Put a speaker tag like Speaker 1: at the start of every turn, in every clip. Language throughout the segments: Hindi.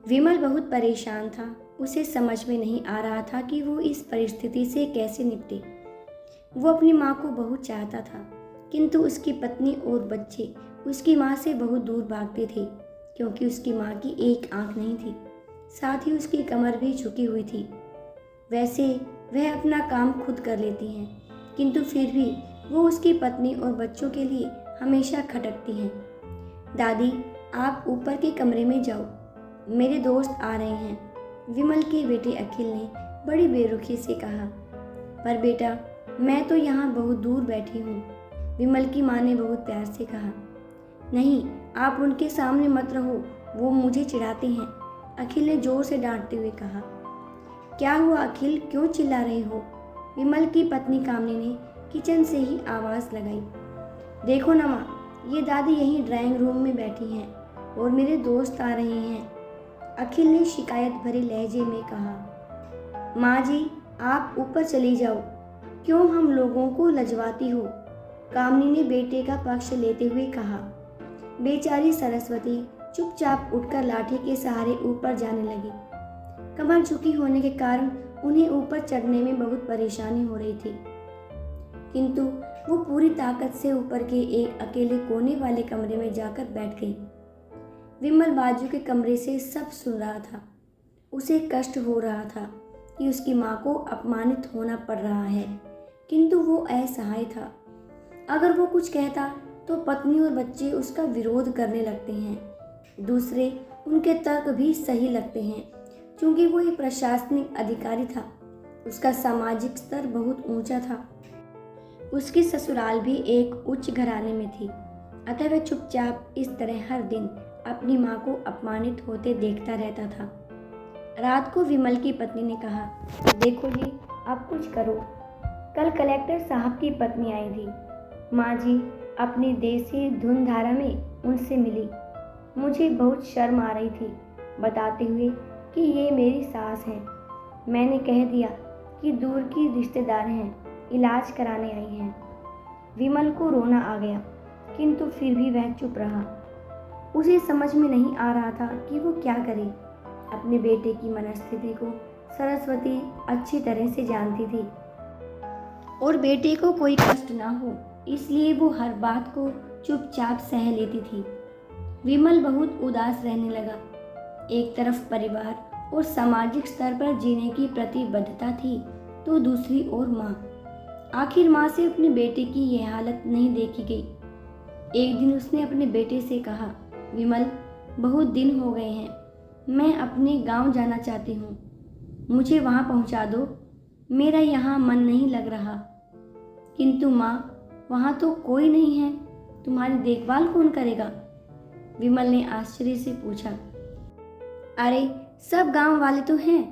Speaker 1: विमल बहुत परेशान था। उसे समझ में नहीं आ रहा था कि वो इस परिस्थिति से कैसे निपटे। वो अपनी माँ को बहुत चाहता था, किंतु उसकी पत्नी और बच्चे उसकी माँ से बहुत दूर भागते थे, क्योंकि उसकी माँ की एक आंख नहीं थी, साथ ही उसकी कमर भी झुकी हुई थी। वैसे वह अपना काम खुद कर लेती हैं, किंतु फिर भी वो उसकी पत्नी और बच्चों के लिए हमेशा खटकती हैं। दादी, आप ऊपर के कमरे में जाओ, मेरे दोस्त आ रहे हैं, विमल के बेटे अखिल ने बड़ी बेरुखी से कहा। पर बेटा, मैं तो यहाँ बहुत दूर बैठी हूँ, विमल की माँ ने बहुत प्यार से कहा। नहीं, आप उनके सामने मत रहो, वो मुझे चिढ़ाते हैं, अखिल ने जोर से डांटते हुए कहा। क्या हुआ अखिल, क्यों चिल्ला रहे हो? विमल की पत्नी कामनी ने किचन से ही आवाज़ लगाई। देखो ना माँ, ये दादी यहीं ड्राइंग रूम में बैठी हैं और मेरे दोस्त आ रहे हैं, अखिल ने शिकायत भरे लहजे में कहा। माँ जी, आप ऊपर चली जाओ, क्यों हम लोगों को लजवाती हो, कामनी ने बेटे का पक्ष लेते हुए कहा। बेचारी सरस्वती चुपचाप उठकर लाठी के सहारे ऊपर जाने लगी। कमर झुकी होने के कारण उन्हें ऊपर चढ़ने में बहुत परेशानी हो रही थी, किंतु वो पूरी ताकत से ऊपर के एक अकेले कोने वाले कमरे में जाकर बैठ गई। विमल बाजू के कमरे से सब सुन रहा था। उसे कष्ट हो रहा था कि उसकी माँ को अपमानित होना पड़ रहा है, किंतु वो असहाय था। अगर वो कुछ कहता तो पत्नी और बच्चे उसका विरोध करने लगते हैं। दूसरे उनके तर्क भी सही लगते हैं, क्योंकि वो एक प्रशासनिक अधिकारी था। उसका सामाजिक स्तर बहुत ऊंचा था। उसकी ससुराल भी एक उच्च घराने में थी, अतः वह चुपचाप इस तरह हर दिन अपनी माँ को अपमानित होते देखता रहता था। रात को विमल की पत्नी ने कहा, देखो जी, अब कुछ करो। कल कलेक्टर साहब की पत्नी आई थी। माँ जी अपनी देसी धुन धारा में उनसे मिली। मुझे बहुत शर्म आ रही थी, बताते हुए कि ये मेरी सास है। मैंने कह दिया कि दूर की रिश्तेदार हैं, इलाज कराने आई हैं। विमल को रोना आ गया, किंतु फिर भी वह चुप रहा। उसे समझ में नहीं आ रहा था कि वो क्या करे। अपने बेटे की मनस्थिति को सरस्वती अच्छी तरह से जानती थी और बेटे को कोई कष्ट ना हो, इसलिए वो हर बात को चुपचाप सह लेती थी। विमल बहुत उदास रहने लगा। एक तरफ परिवार और सामाजिक स्तर पर जीने की प्रतिबद्धता थी, तो दूसरी ओर माँ। आखिर माँ से अपने बेटे की यह हालत नहीं देखी गई। एक दिन उसने अपने बेटे से कहा, विमल, बहुत दिन हो गए हैं, मैं अपने गांव जाना चाहती हूँ, मुझे वहाँ पहुँचा दो, मेरा यहाँ मन नहीं लग रहा। किंतु माँ, वहाँ तो कोई नहीं है, तुम्हारी देखभाल कौन करेगा? विमल ने आश्चर्य से पूछा। अरे, सब गांव वाले तो हैं,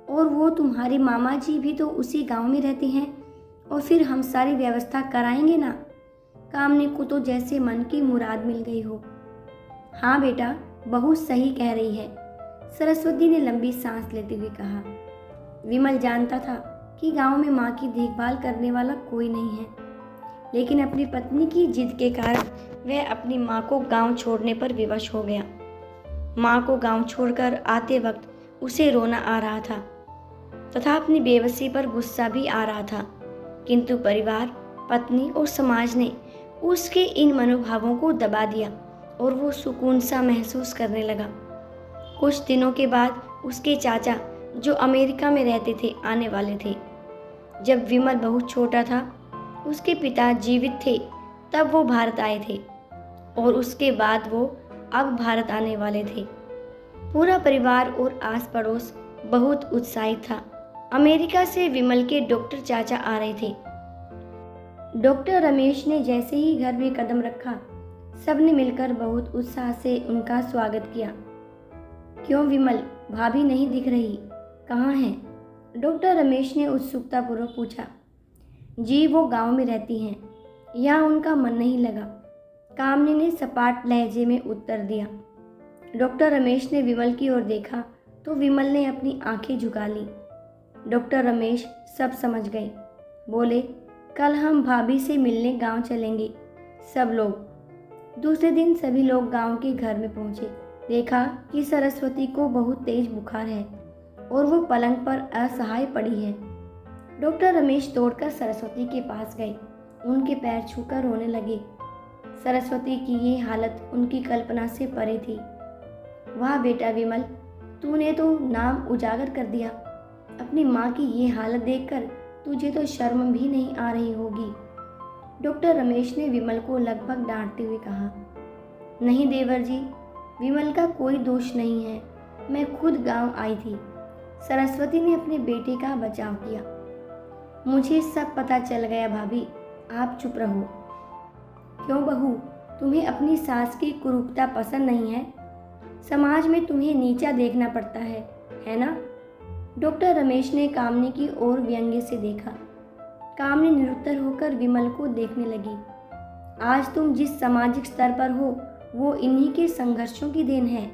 Speaker 1: और वो तुम्हारे मामा जी भी तो उसी गांव में रहते हैं, और फिर हम सारी व्यवस्था कराएंगे ना। कामनी को तो जैसे मन की मुराद मिल गई हो। हाँ बेटा, बहुत सही कह रही है, सरस्वती ने लंबी सांस लेते हुए कहा। विमल जानता था कि गांव में माँ की देखभाल करने वाला कोई नहीं है, लेकिन अपनी पत्नी की जिद के कारण वह अपनी माँ को गांव छोड़ने पर विवश हो गया। माँ को गांव छोड़कर आते वक्त उसे रोना आ रहा था तथा अपनी बेबसी पर गुस्सा भी आ रहा था, किंतु परिवार, पत्नी और समाज ने उसके इन मनोभावों को दबा दिया और वो सुकून सा महसूस करने लगा। कुछ दिनों के बाद उसके चाचा, जो अमेरिका में रहते थे, आने वाले थे। जब विमल बहुत छोटा था, उसके पिता जीवित थे, तब वो भारत आए थे, और उसके बाद वो अब भारत आने वाले थे। पूरा परिवार और आस पड़ोस बहुत उत्साहित था। अमेरिका से विमल के डॉक्टर चाचा आ रहे थे। डॉक्टर रमेश ने जैसे ही घर में कदम रखा, सबने मिलकर बहुत उत्साह से उनका स्वागत किया। क्यों विमल, भाभी नहीं दिख रही, कहाँ हैं? डॉक्टर रमेश ने उत्सुकतापूर्वक पूछा। जी, वो गांव में रहती हैं, यहाँ उनका मन नहीं लगा, कामनी ने सपाट लहजे में उत्तर दिया। डॉक्टर रमेश ने विमल की ओर देखा तो विमल ने अपनी आंखें झुका ली। डॉक्टर रमेश सब समझ गए। बोले, कल हम भाभी से मिलने गांव चलेंगे, सब लोग। दूसरे दिन सभी लोग गांव के घर में पहुंचे। देखा कि सरस्वती को बहुत तेज बुखार है और वो पलंग पर असहाय पड़ी है। डॉक्टर रमेश दौड़कर सरस्वती के पास गए, उनके पैर छूकर रोने लगे। सरस्वती की ये हालत उनकी कल्पना से परे थी। वाह बेटा विमल, तूने तो नाम उजागर कर दिया। अपनी माँ की ये हालत देखकर तुझे तो शर्म भी नहीं आ रही होगी। डॉक्टर रमेश ने विमल को लगभग डांटते हुए कहा। नहीं देवर जी, विमल का कोई दोष नहीं है। मैं खुद गांव आई थी। सरस्वती ने अपने बेटे का बचाव किया। मुझे सब पता चल गया भाभी, आप चुप रहो। क्यों बहू, तुम्हें अपनी सास की कुरूपता पसंद नहीं है? समाज में तुम्हें नीचा देखना पड़ता है ना? डॉक्टर रमेश ने कामनी की ओर व्यंग्य से देखा। कामनी निरुत्तर होकर विमल को देखने लगी। आज तुम जिस सामाजिक स्तर पर हो वो इन्हीं के संघर्षों की देन है।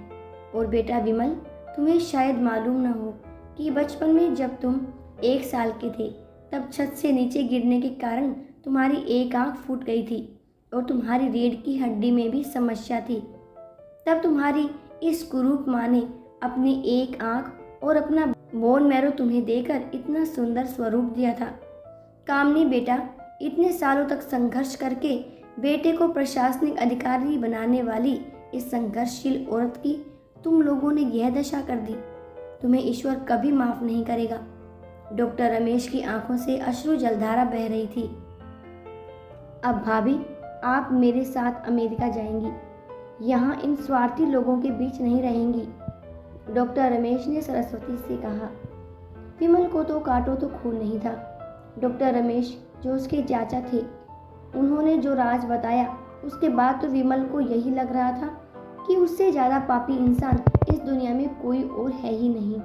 Speaker 1: और बेटा विमल, तुम्हें शायद मालूम न हो कि बचपन में जब तुम 1 साल के थे तब छत से नीचे गिरने के कारण तुम्हारी एक आंख फूट गई थी और तुम्हारी रीढ़ की हड्डी में भी समस्या थी। तब तुम्हारी इस कुरूप माँ ने अपनी एक आंख और अपना बोन मैरो तुम्हें देकर इतना सुंदर स्वरूप दिया था। कामनी बेटा, इतने सालों तक संघर्ष करके बेटे को प्रशासनिक अधिकारी बनाने वाली इस संघर्षशील औरत की तुम लोगों ने यह दशा कर दी। तुम्हें ईश्वर कभी माफ नहीं करेगा। डॉक्टर रमेश की आंखों से अश्रु जलधारा बह रही थी। अब भाभी, आप मेरे साथ अमेरिका जाएंगी। यहाँ इन स्वार्थी लोगों के बीच नहीं रहेंगी। डॉक्टर रमेश ने सरस्वती से कहा। विमल को तो काटो तो खून नहीं था। डॉक्टर रमेश जो उसके चाचा थे, उन्होंने जो राज बताया उसके बाद तो विमल को यही लग रहा था कि उससे ज़्यादा पापी इंसान इस दुनिया में कोई और है ही नहीं।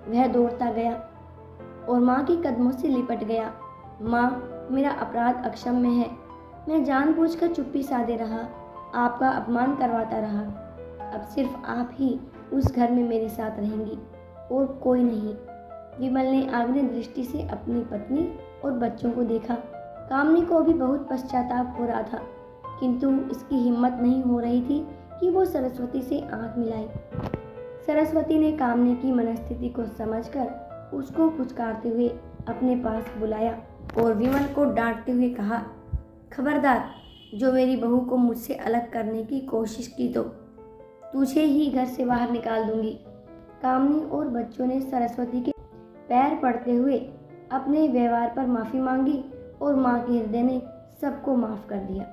Speaker 1: वह दौड़ता गया और माँ के कदमों से लिपट गया। माँ, मेरा अपराध अक्षम्य है। मैं जानबूझकर चुप्पी साधे रहा, आपका अपमान करवाता रहा। अब सिर्फ आप ही उस घर में मेरे साथ रहेंगी और कोई नहीं। विमल ने आग्नेय दृष्टि से अपनी पत्नी और बच्चों को देखा। कामनी को भी बहुत पश्चाताप हो रहा था, किंतु इसकी हिम्मत नहीं हो रही थी कि वो सरस्वती से आंख मिलाए। सरस्वती ने कामनी की मनस्थिति को समझकर उसको पुचकारते हुए अपने पास बुलाया और विमल को डांटते हुए कहा, खबरदार, जो मेरी बहू को मुझसे अलग करने की कोशिश की तो तुझे ही घर से बाहर निकाल दूंगी। कामनी और बच्चों ने सरस्वती के पैर पड़ते हुए अपने व्यवहार पर माफ़ी मांगी और माँ के हृदय ने सबको माफ़ कर दिया।